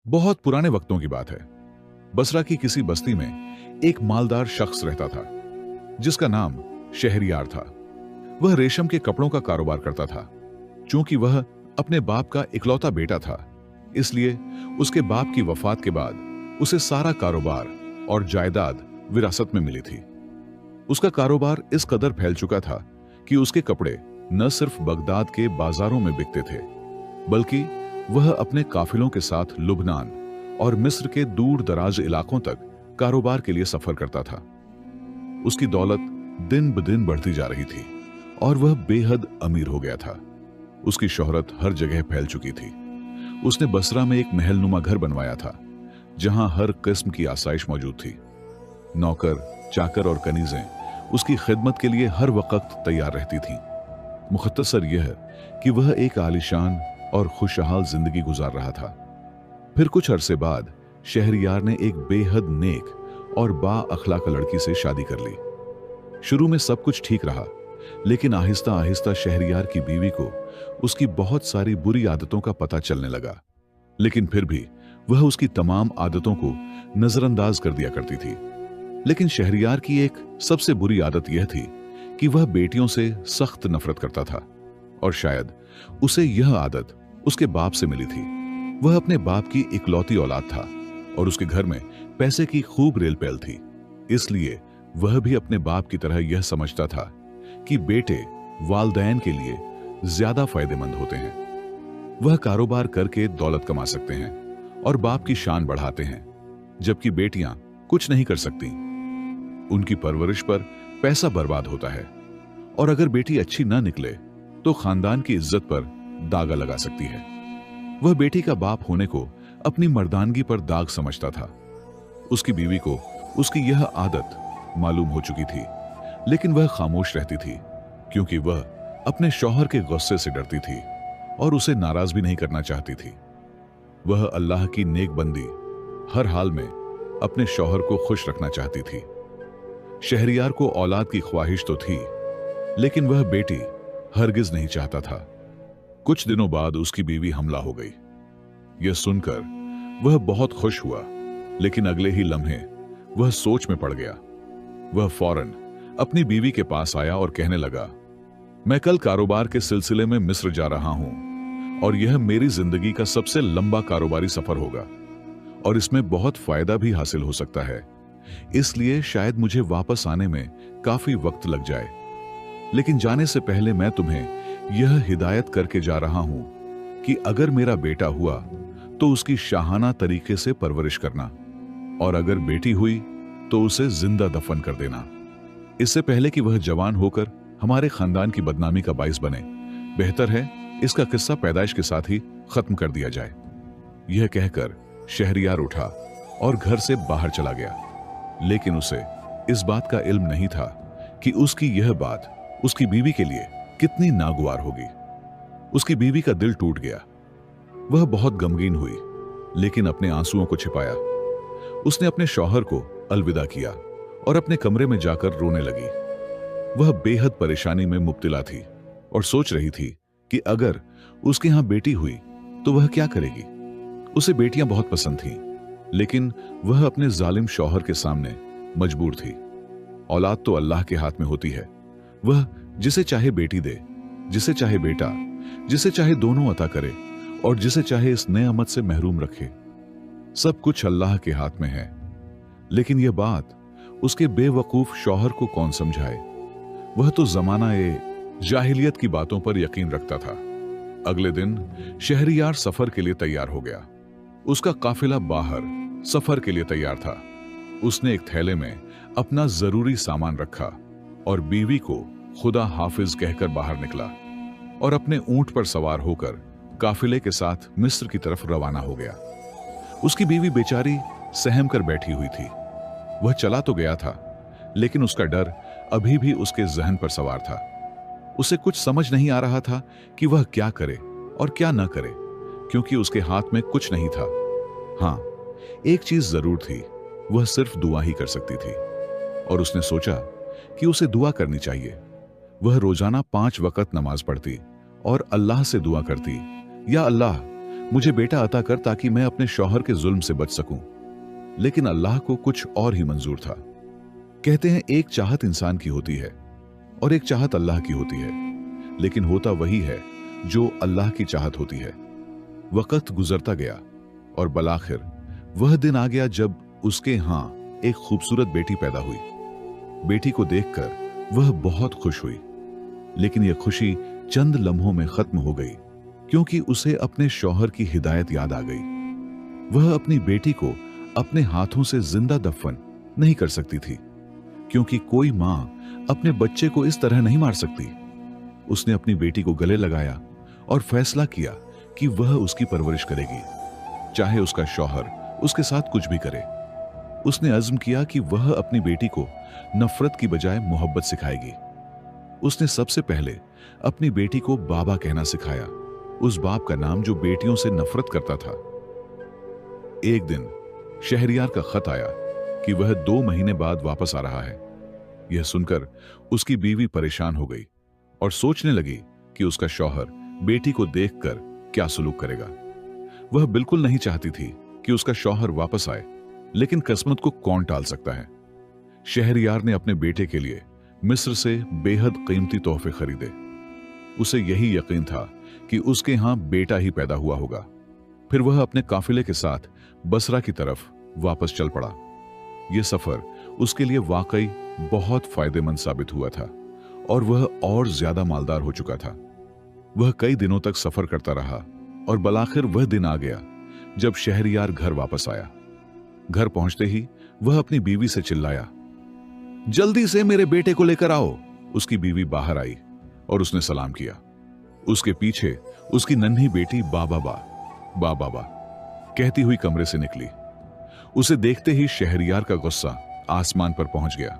बहुत पुराने वक्तों की बात है। बसरा की किसी बस्ती में एक मालदार शख्स रहता था जिसका नाम शहरयार था। वह रेशम के कपड़ों का कारोबार करता था। चूंकि वह अपने बाप का इकलौता बेटा था, इसलिए उसके बाप की वफात के बाद उसे सारा कारोबार और जायदाद विरासत में मिली थी। उसका कारोबार इस कदर फैल चुका था कि उसके कपड़े न सिर्फ बगदाद के बाजारों में बिकते थे, बल्कि वह अपने काफिलों के साथ लुबनान और मिस्र के दूर दराज इलाकों तक कारोबार के लिए सफर करता था। उसकी दौलत दिन ब दिन बढ़ती जा रही थी और वह बेहद अमीर हो गया था। उसकी शोहरत हर जगह फैल चुकी थी। उसने बसरा में एक महलनुमा घर बनवाया था जहां हर किस्म की आसाइश मौजूद थी। नौकर, चाकर और कनीजें उसकी खिदमत के लिए हर वक्त तैयार रहती थीं। मुख्तसर यह कि वह एक आलीशान और खुशहाल जिंदगी गुजार रहा था। फिर कुछ अरसे बाद शहरयार ने एक बेहद नेक और बाअखलाक लड़की से शादी कर ली। शुरू में सब कुछ ठीक रहा, लेकिन आहिस्ता आहिस्ता शहरयार की बीवी को उसकी बहुत सारी बुरी आदतों का पता चलने लगा। लेकिन फिर भी वह उसकी तमाम आदतों को नजरअंदाज कर दिया करती थी। लेकिन शहरयार की एक सबसे बुरी आदत यह थी कि वह बेटियों से सख्त नफरत करता था, और शायद उसे यह आदत उसके बाप से मिली थी। वह अपने बाप की इकलौती औलाद था और उसके घर में पैसे की खूब रेल पैल थी। इसलिए वह भी अपने बाप की तरह यह समझता था कि बेटे वालदैन के लिए ज्यादा फायदेमंद होते हैं। वह कारोबार करके दौलत कमा सकते हैं और बाप की शान बढ़ाते हैं, जबकि बेटियां कुछ नहीं कर सकती। उनकी परवरिश पर पैसा बर्बाद होता है, और अगर बेटी अच्छी ना निकले तो खानदान की इज्जत पर दागा लगा सकती है। वह बेटी का बाप होने को अपनी मर्दानगी पर दाग समझता था। उसकी बीवी को उसकी यह आदत मालूम हो चुकी थी, लेकिन वह खामोश रहती थी क्योंकि वह अपने शौहर के गुस्से से डरती थी और उसे नाराज भी नहीं करना चाहती थी। वह अल्लाह की नेक बंदी हर हाल में अपने शौहर को खुश रखना चाहती थी। शहरयार को औलाद की ख्वाहिश तो थी, लेकिन वह बेटी हरगिज नहीं चाहता था। कुछ दिनों बाद उसकी बीवी हमला हो गई। यह सुनकर वह बहुत खुश हुआ, लेकिन अगले ही लम्हे वह सोच में पड़ गया। वह फौरन अपनी बीवी के पास आया और कहने लगा, मैं कल कारोबार के सिलसिले में मिस्र जा रहा हूं और यह मेरी जिंदगी का सबसे लंबा कारोबारी सफर होगा और इसमें बहुत फायदा भी हासिल हो सकता है। इसलिए शायद मुझे वापस आने में काफी वक्त लग जाए, लेकिन जाने से पहले मैं तुम्हें यह हिदायत करके जा रहा हूं कि अगर मेरा बेटा हुआ तो उसकी शाहाना तरीके से परवरिश करना, और अगर बेटी हुई तो उसे जिंदा दफन कर देना, इससे पहले कि वह जवान होकर हमारे खानदान की बदनामी का बाइस बने। बेहतर है इसका किस्सा पैदाइश के साथ ही खत्म कर दिया जाए। यह कहकर शहरयार उठा और घर से बाहर चला गया, लेकिन उसे इस बात का इल्म नहीं था कि उसकी यह बात उसकी बीवी के लिए कितनी नागवार होगी। उसकी बीवी का दिल टूट गया। वह बहुत गमगीन हुई, लेकिन अपने आंसुओं को छिपाया। उसने अपने शौहर को अलविदा किया और अपने कमरे में जाकर रोने लगी। वह बेहद परेशानी में मुब्तला थी और सोच रही थी कि अगर उसके यहां बेटी हुई तो वह क्या करेगी। उसे बेटियां बहुत पसंद थीं, लेकिन वह अपने जालिम शौहर के सामने मजबूर थी। औलाद तो अल्लाह के हाथ में होती है। वह जिसे चाहे बेटी दे, जिसे चाहे बेटा, जिसे चाहे दोनों अता करे और जिसे चाहे इस नेमत से महरूम रखे। सब कुछ अल्लाह के हाथ में है। लेकिन यह बात उसके बेवकूफ शौहर को कौन समझाए। वह तो जमाना जाहिलियत की बातों पर यकीन रखता था। अगले दिन शहरयार सफर के लिए तैयार हो गया। उसका काफिला बाहर सफर के लिए तैयार था। उसने एक थैले में अपना जरूरी सामान रखा और बीवी को खुदा हाफिज कहकर बाहर निकला और अपने ऊंट पर सवार होकर काफिले के साथ मिस्र की तरफ रवाना हो गया। उसकी बीवी बेचारी सहम कर बैठी हुई थी। वह चला तो गया था, लेकिन उसका डर अभी भी उसके जहन पर सवार था। उसे कुछ समझ नहीं आ रहा था कि वह क्या करे और क्या न करे, क्योंकि उसके हाथ में कुछ नहीं था। हां, एक चीज जरूर थी, वह सिर्फ दुआ ही कर सकती थी, और उसने सोचा कि उसे दुआ करनी चाहिए। वह रोजाना 5 वक्त नमाज पढ़ती और अल्लाह से दुआ करती, या अल्लाह, मुझे बेटा अता कर ताकि मैं अपने शौहर के जुल्म से बच सकूं। लेकिन अल्लाह को कुछ और ही मंजूर था। कहते हैं एक चाहत इंसान की होती है और एक चाहत अल्लाह की होती है, लेकिन होता वही है जो अल्लाह की चाहत होती है। वक्त गुजरता गया और बलाखिर वह दिन आ गया जब उसके यहां एक खूबसूरत बेटी पैदा हुई। बेटी को देखकर वह बहुत खुश हुई, लेकिन यह खुशी चंद लम्हों में खत्म हो गई, क्योंकि उसे अपने शौहर की हिदायत याद आ गई। वह अपनी बेटी को अपने हाथों से जिंदा दफन नहीं कर सकती थी, क्योंकि कोई मां अपने बच्चे को इस तरह नहीं मार सकती। उसने अपनी बेटी को गले लगाया और फैसला किया कि वह उसकी परवरिश करेगी, चाहे उसका शौहर उसके साथ कुछ भी करे। उसने अज़्म किया कि वह अपनी बेटी को नफरत की बजाय मोहब्बत सिखाएगी। उसने सबसे पहले अपनी बेटी को बाबा कहना सिखाया, उस बाप का नाम जो बेटियों से नफरत करता था। एक दिन शहरियार का खत आया कि वह 2 महीने बाद वापस आ रहा है। यह सुनकर उसकी बीवी परेशान हो गई और सोचने लगी कि उसका शौहर बेटी को देखकर क्या सलूक करेगा। वह बिल्कुल नहीं चाहती थी कि उसका शौहर वापस आए, लेकिन किस्मत को कौन टाल सकता है। शहरियार ने अपने बेटे के लिए मिस्र से बेहद कीमती तोहफे खरीदे। उसे यही यकीन था कि उसके यहां बेटा ही पैदा हुआ होगा। फिर वह अपने काफिले के साथ बसरा की तरफ वापस चल पड़ा। यह सफर उसके लिए वाकई बहुत फायदेमंद साबित हुआ था और वह और ज्यादा मालदार हो चुका था। वह कई दिनों तक सफर करता रहा और बलाखिर वह दिन आ गया जब शहरियार घर वापस आया। घर पहुंचते ही वह अपनी बीवी से चिल्लाया, जल्दी से मेरे बेटे को लेकर आओ। उसकी बीवी बाहर आई और उसने सलाम किया। उसके पीछे उसकी नन्ही बेटी बा कहती हुई कमरे से निकली। उसे देखते ही शहरियार का गुस्सा आसमान पर पहुंच गया।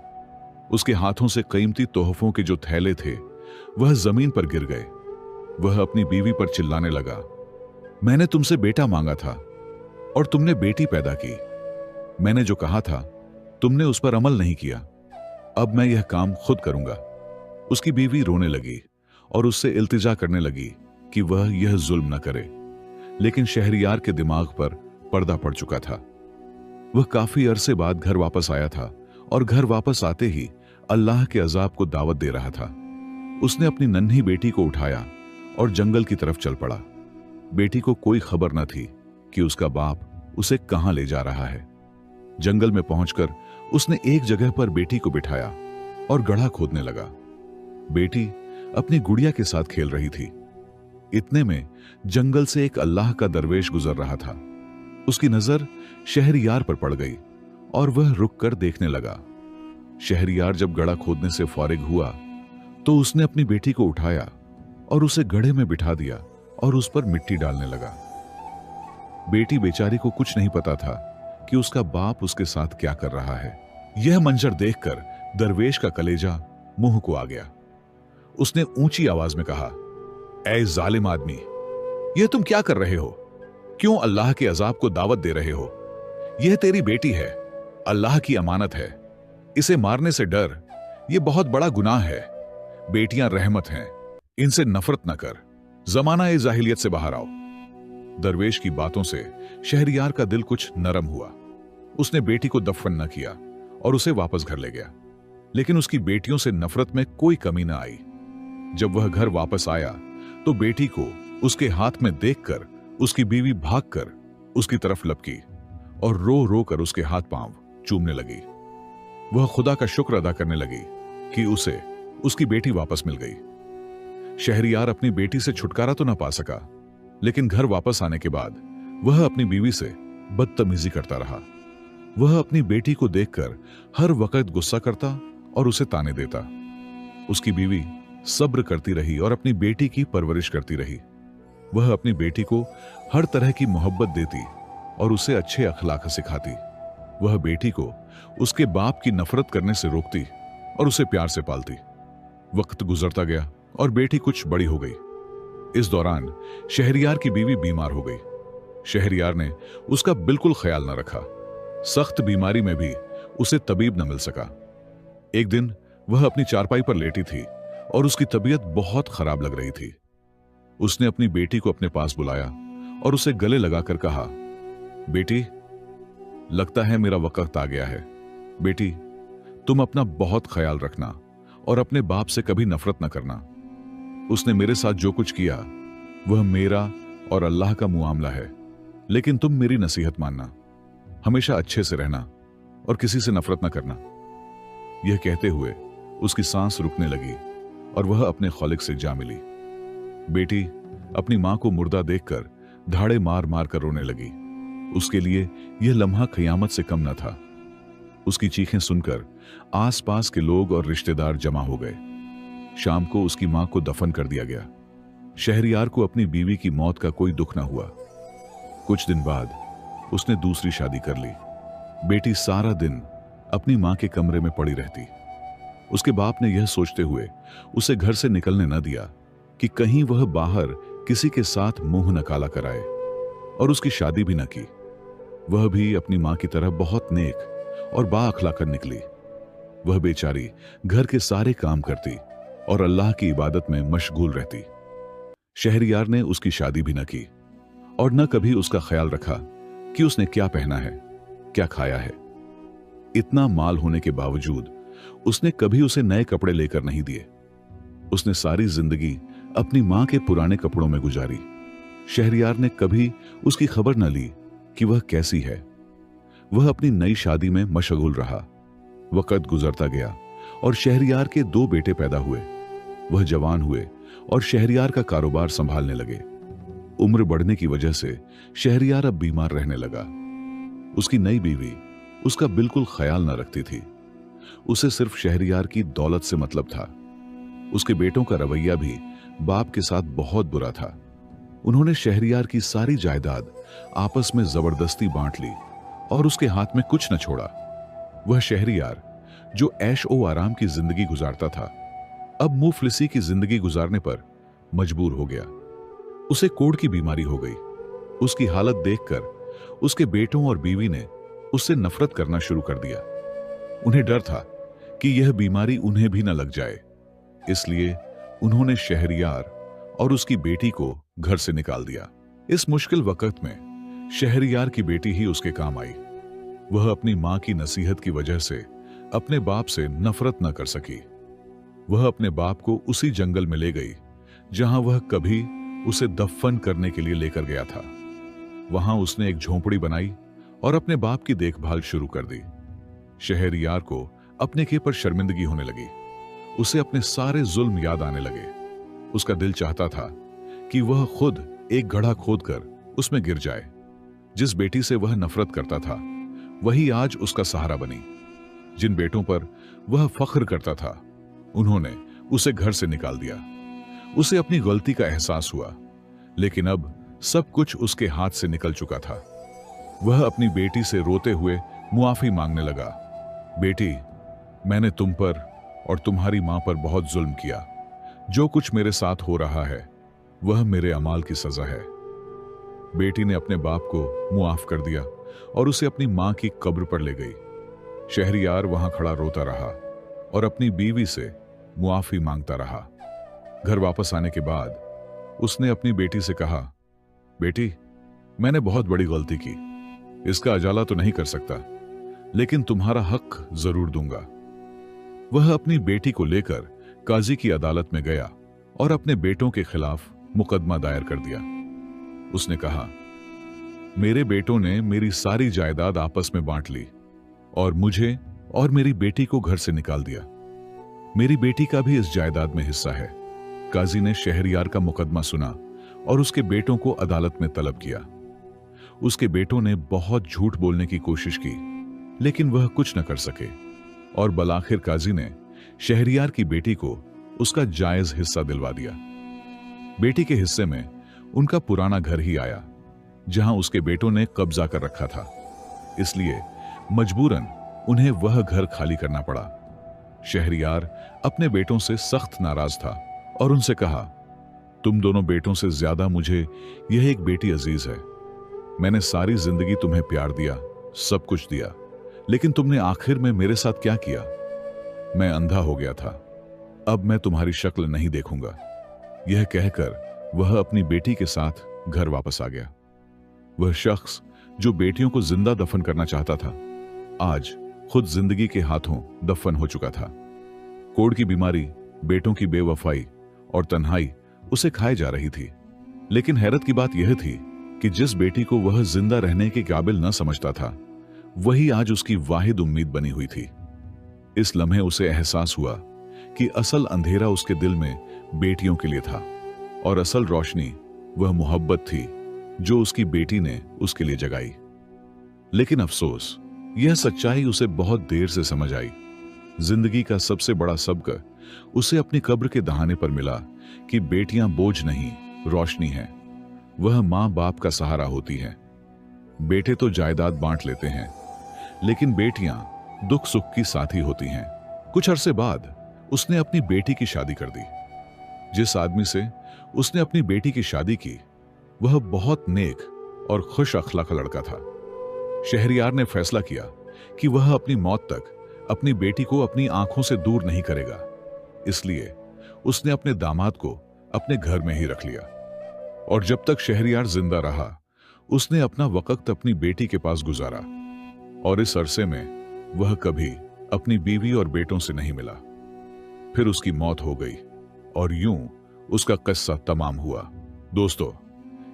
उसके हाथों से कीमती तोहफों के जो थैले थे वह जमीन पर गिर गए। वह अपनी बीवी पर चिल्लाने लगा, मैंने तुमसे बेटा मांगा था और तुमने बेटी पैदा की। मैंने जो कहा था तुमने उस पर अमल नहीं किया। अब मैं यह काम खुद करूंगा। उसकी बीवी रोने लगी और उससे इल्तिजा करने लगी कि वह यह जुल्म न करे, लेकिन शहरियार के दिमाग पर पर्दा पड़ चुका था। वह काफी अरसे बाद घर वापस आया था और घर वापस आते ही अल्लाह के अजाब को दावत दे रहा था। उसने अपनी नन्ही बेटी को उठाया और जंगल की तरफ चल पड़ा। बेटी को कोई खबर न थी कि उसका बाप उसे कहां ले जा रहा है। जंगल में पहुंचकर उसने एक जगह पर बेटी को बिठाया और गड्ढा खोदने लगा। बेटी अपनी गुड़िया के साथ खेल रही थी। इतने में जंगल से एक अल्लाह का दरवेश गुजर रहा था। उसकी नजर शहरियार पर पड़ गई और वह रुक कर देखने लगा। शहरियार जब गड्ढा खोदने से फारिग हुआ तो उसने अपनी बेटी को उठाया और उसे गड्ढे में बिठा दिया और उस पर मिट्टी डालने लगा। बेटी बेचारी को कुछ नहीं पता था कि उसका बाप उसके साथ क्या कर रहा है। यह मंजर देखकर दरवेश का कलेजा मुंह को आ गया। उसने ऊंची आवाज में कहा, ऐ जालिम आदमी, यह तुम क्या कर रहे हो? क्यों अल्लाह के अजाब को दावत दे रहे हो? यह तेरी बेटी है, अल्लाह की अमानत है। इसे मारने से डर, यह बहुत बड़ा गुनाह है। बेटियां रहमत हैं, इनसे नफरत न कर। जमाना ए जाहिलियत से बाहर आओ। दरवेश की बातों से शहरियार का दिल कुछ नरम हुआ। उसने बेटी को दफन न किया और उसे वापस घर ले गया, लेकिन उसकी बेटियों से नफरत में कोई कमी न आई। जब वह घर वापस आया तो बेटी को उसके हाथ में देखकर उसकी बीवी भागकर उसकी तरफ लपकी और रो रो कर उसके हाथ पांव चूमने लगी। वह खुदा का शुक्र अदा करने लगी कि उसे उसकी बेटी वापस मिल गई। शहरियार अपनी बेटी से छुटकारा तो न पा सका, लेकिन घर वापस आने के बाद वह अपनी बीवी से बदतमीजी करता रहा। वह अपनी बेटी को देखकर हर वक्त गुस्सा करता और उसे ताने देता। उसकी बीवी सब्र करती रही और अपनी बेटी की परवरिश करती रही। वह अपनी बेटी को हर तरह की मोहब्बत देती और उसे अच्छे अखलाक सिखाती। वह बेटी को उसके बाप की नफरत करने से रोकती और उसे प्यार से पालती। वक्त गुजरता गया और बेटी कुछ बड़ी हो गई। इस दौरान शहरियार की बीवी बीमार हो गई। शहरियार ने उसका बिल्कुल ख्याल न रखा। सख्त बीमारी में भी उसे तबीब न मिल सका। एक दिन वह अपनी चारपाई पर लेटी थी और उसकी तबीयत बहुत खराब लग रही थी। उसने अपनी बेटी को अपने पास बुलाया और उसे गले लगाकर कहा, बेटी, लगता है मेरा वक्त आ गया है। बेटी, तुम अपना बहुत ख्याल रखना और अपने बाप से कभी नफरत न करना। उसने मेरे साथ जो कुछ किया वह मेरा और अल्लाह का मुआमला है, लेकिन तुम मेरी नसीहत मानना, हमेशा अच्छे से रहना और किसी से नफरत न करना। यह कहते हुए उसकी सांस रुकने लगी और वह अपने खालिक से जा मिली। बेटी अपनी मां को मुर्दा देखकर धाड़े मार मार कर रोने लगी। उसके लिए यह लम्हा क़यामत से कम न था। उसकी चीखें सुनकर आसपास के लोग और रिश्तेदार जमा हो गए। शाम को उसकी मां को दफन कर दिया गया। शहरयार को अपनी बीवी की मौत का कोई दुख न हुआ। कुछ दिन बाद उसने दूसरी शादी कर ली। बेटी सारा दिन अपनी मां के कमरे में पड़ी रहती। उसके बाप ने यह सोचते हुए उसे घर से निकलने न दिया कि कहीं वह बाहर किसी के साथ मुंह न काला कराए, और उसकी शादी भी न की। वह भी अपनी मां की तरह बहुत नेक और बाअखलाक निकली। वह बेचारी घर के सारे काम करती और अल्लाह की इबादत में मशगूल रहती। शहरयार ने उसकी शादी भी न की और न कभी उसका ख्याल रखा कि उसने क्या पहना है, क्या खाया है। इतना माल होने के बावजूद उसने कभी उसे नए कपड़े लेकर नहीं दिए। उसने सारी जिंदगी अपनी मां के पुराने कपड़ों में गुजारी। शहरयार ने कभी उसकी खबर न ली कि वह कैसी है। वह अपनी नई शादी में मशगूल रहा। वक्त गुजरता गया और शहरयार के 2 बेटे पैदा हुए। वह जवान हुए और शहरयार का कारोबार संभालने लगे। उम्र बढ़ने की वजह से शहरयार अब बीमार रहने लगा। उसकी नई बीवी उसका बिल्कुल ख्याल न रखती थी। उसे सिर्फ शहरयार की दौलत से मतलब था। उसके बेटों का रवैया भी बाप के साथ बहुत बुरा था। उन्होंने शहरयार की सारी जायदाद आपस में जबरदस्ती बांट ली और उसके हाथ में कुछ न छोड़ा। वह शहरयार जो ऐश ओ आराम की जिंदगी गुजारता था, अब मुफलिसी की जिंदगी गुजारने पर मजबूर हो गया। उसे कोढ़ की बीमारी हो गई। उसकी हालत देखकर उसके बेटों और बीवी ने उससे नफरत करना शुरू कर दिया। उन्हें डर था कि यह बीमारी उन्हें भी न लग जाए, इसलिए उन्होंने शहरयार और उसकी बेटी को घर से निकाल दिया। इस मुश्किल वक्त में शहरयार की बेटी ही उसके काम आई। वह अपनी मां की नसीहत की वजह से अपने बाप से नफरत न कर सकी। वह अपने बाप को उसी जंगल में ले गई जहां वह कभी उसे दफन करने के लिए लेकर गया था। वहां उसने एक झोंपड़ी बनाई और अपने बाप की देखभाल शुरू कर दी। शहरयार को अपने के पर शर्मिंदगी होने लगी। उसे अपने सारे जुल्म याद आने लगे। उसका दिल चाहता था कि वह खुद एक गड्ढा खोदकर उसमें गिर जाए। जिस बेटी से वह नफरत करता था वही आज उसका सहारा बनी। जिन बेटों पर वह फख्र करता था उन्होंने उसे घर से निकाल दिया। उसे अपनी गलती का एहसास हुआ, लेकिन अब सब कुछ उसके हाथ से निकल चुका था। वह अपनी बेटी से रोते हुए मुआफी मांगने लगा। बेटी, मैंने तुम पर और तुम्हारी मां पर बहुत जुल्म किया। जो कुछ मेरे साथ हो रहा है वह मेरे अमाल की सजा है। बेटी ने अपने बाप को मुआफ कर दिया और उसे अपनी मां की कब्र पर ले गई। शहरयार वहां खड़ा रोता रहा और अपनी बीवी से मुआफी मांगता रहा। घर वापस आने के बाद उसने अपनी बेटी से कहा, बेटी, मैंने बहुत बड़ी गलती की। इसका अजाला तो नहीं कर सकता, लेकिन तुम्हारा हक जरूर दूंगा। वह अपनी बेटी को लेकर काजी की अदालत में गया और अपने बेटों के खिलाफ मुकदमा दायर कर दिया। उसने कहा, मेरे बेटों ने मेरी सारी जायदाद आपस में बांट ली और मुझे और मेरी बेटी को घर से निकाल दिया। मेरी बेटी का भी इस जायदाद में हिस्सा है। काजी ने शहरयार का मुकदमा सुना और उसके बेटों को अदालत में तलब किया। उसके बेटों ने बहुत झूठ बोलने की कोशिश की, लेकिन वह कुछ न कर सके और बलाखिर काजी ने शहरयार की बेटी को उसका जायज हिस्सा दिलवा दिया। बेटी के हिस्से में उनका पुराना घर ही आया जहां उसके बेटों ने कब्जा कर रखा था, इसलिए मजबूरन उन्हें वह घर खाली करना पड़ा। शहरयार अपने बेटों से सख्त नाराज था और उनसे कहा, तुम दोनों बेटों से ज्यादा मुझे यह एक बेटी अजीज है। मैंने सारी जिंदगी तुम्हें प्यार दिया, सब कुछ दिया, लेकिन तुमने आखिर में मेरे साथ क्या किया? मैं अंधा हो गया था, अब मैं तुम्हारी शक्ल नहीं देखूंगा। यह कहकर वह अपनी बेटी के साथ घर वापस आ गया। वह शख्स जो बेटियों को जिंदा दफन करना चाहता था, आज खुद जिंदगी के हाथों दफन हो चुका था। कोढ़ की बीमारी, बेटों की बेवफाई और तन्हाई उसे खाए जा रही थी। लेकिन हैरत की बात यह थी कि जिस बेटी को वह जिंदा रहने के काबिल न समझता था, वही आज उसकी वाहिद उम्मीद बनी हुई थी। इस लम्हे उसे एहसास हुआ कि असल अंधेरा उसके दिल में बेटियों के लिए था और असल रोशनी वह मोहब्बत थी जो उसकी बेटी ने उसके लिए जगाई। लेकिन अफसोस, यह सच्चाई उसे बहुत देर से समझ आई। जिंदगी का सबसे बड़ा सबक उसे अपनी कब्र के दहाने पर मिला कि बेटियां बोझ नहीं, रोशनी हैं। वह मां बाप का सहारा होती हैं। बेटे तो जायदाद बांट लेते हैं, लेकिन बेटियां दुख सुख की साथी होती हैं। कुछ अरसे बाद उसने अपनी बेटी की शादी कर दी। जिस आदमी से उसने अपनी बेटी की शादी की, वह बहुत नेक और खुश अखलाक लड़का था। शहरयार ने फैसला किया कि वह अपनी मौत तक अपनी बेटी को अपनी आंखों से दूर नहीं करेगा। इसलिए उसने अपने दामाद को अपने घर में ही रख लिया और जब तक शहरयार जिंदा रहा, उसने अपना वक्त अपनी बेटी के पास गुजारा और इस अरसे में वह कभी अपनी बीवी और बेटों से नहीं मिला। फिर उसकी मौत हो गई और यूं उसका किस्सा तमाम हुआ। दोस्तों,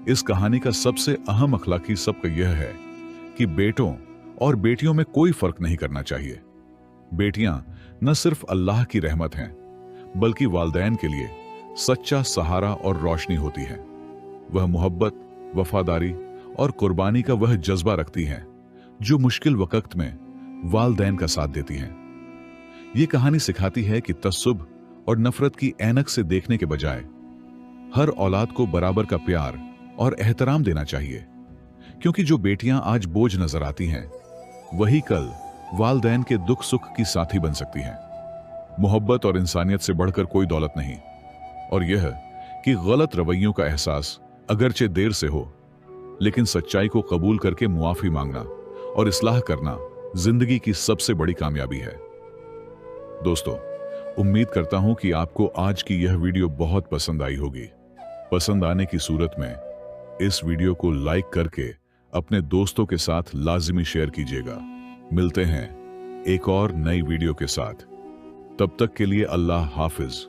इस कहानी का सबसे अहम अखलाकी सबक यह है कि बेटों और बेटियों में कोई फर्क नहीं करना चाहिए। बेटियां न सिर्फ अल्लाह की रहमत हैं, बल्कि वालिदैन के लिए सच्चा सहारा और रोशनी होती है। वह मोहब्बत, वफादारी और कुर्बानी का वह जज्बा रखती हैं जो मुश्किल वक्त में वालिदैन का साथ देती हैं। ये कहानी सिखाती है कि तस्सुब और नफरत की ऐनक से देखने के बजाय हर औलाद को बराबर का प्यार और एहतराम देना चाहिए, क्योंकि जो बेटियां आज बोझ नजर आती हैं, वही कल वालिदैन के दुख सुख की साथी बन सकती हैं। मोहब्बत और इंसानियत से बढ़कर कोई दौलत नहीं, और यह कि गलत रवैयों का एहसास अगरचे देर से हो, लेकिन सच्चाई को कबूल करके मुआफी मांगना और इस्लाह करना जिंदगी की सबसे बड़ी कामयाबी है। दोस्तों, उम्मीद करता हूं कि आपको आज की यह वीडियो बहुत पसंद आई होगी। पसंद आने की सूरत में इस वीडियो को लाइक करके अपने दोस्तों के साथ लाजिमी शेयर कीजिएगा। मिलते हैं एक और नई वीडियो के साथ। तब तक के लिए अल्लाह हाफिज।